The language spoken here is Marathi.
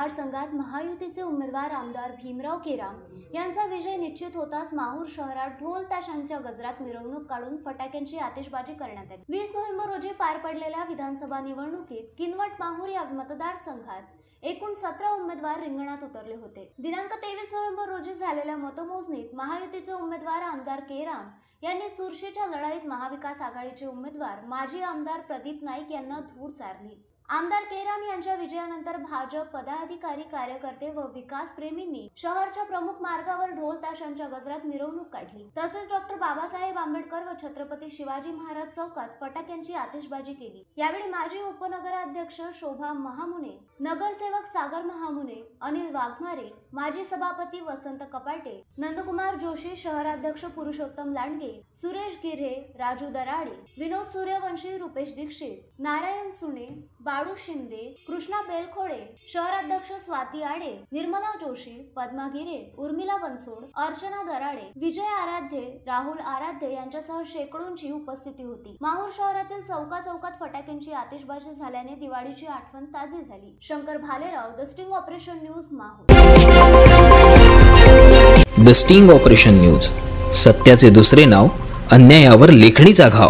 मतदारसंघात महायुतीचे उमेदवार आमदार भीमराव केराम यांचा विजय निश्चित होताच माहूर शहरात ढोल ताशांच्या गजरात मिरवणूक काढून फटाक्यांची आतिषबाजी करण्यात आली। 20 नोव्हेंबर रोजी पार पडलेल्या विधानसभा निवडणुकीत किनवट माहूर या मतदारसंघात एकूण 17 उमेदवार रिंगणात उतरले होते। दिनांक 23 नोव्हेंबर रोजी झालेल्या मतमोजणीत महायुतीचे उमेदवार आमदार केराम यांनी चुरशीच्या लढाईत महाविकास आघाडीचे उमेदवार माजी आमदार प्रदीप नाईक यांना धूळ चारली। आमदार केराम यांच्या विजयानंतर भाजप पदाधिकारी, कार्यकर्ते व विकास प्रेमींनी शहराच्या प्रमुख मार्गावर ढोल ताशांच्या गजरात मिरवणूक काढली। तसेच डॉक्टर बाबासाहेब आंबेडकर व छत्रपती शिवाजी महाराज चौकात फटाक्यांची आतिषबाजी केली। यावेळी माजी उपनगराध्यक्ष शोभा महामुने, नगरसेवक सागर महामुने, अनिल वाघमारे, माजी सभापती वसंत कपाटे, नंदकुमार जोशी, शहराध्यक्ष पुरुषोत्तम लांडगे, सुरेश गिर्हे, राजू दराडे, विनोद सूर्यवंशी, रुपेश दीक्षित, नारायण सुने, बाळू शिंदे, कृष्णा बेलखोडे, शहराध्यक्ष स्वाती आडे, निर्मला जोशी, पद्मा गिरे, उर्मिला बनसोड, अर्चना दराडे, विजय आराध्य, राहुल आराध्य यांच्यासह शेकडोंची उपस्थिती होती। माहूर शहरातील चौकात फटाक्यांची आतिषबाजी झाल्याने दिवाळीची आठवण ताजी झाली। Shankar Bhalerao, the sting operation news, Mahur. The sting operation news, सत्याचे दुसरे नाव, अन्यायावर लेखणीचा घाव।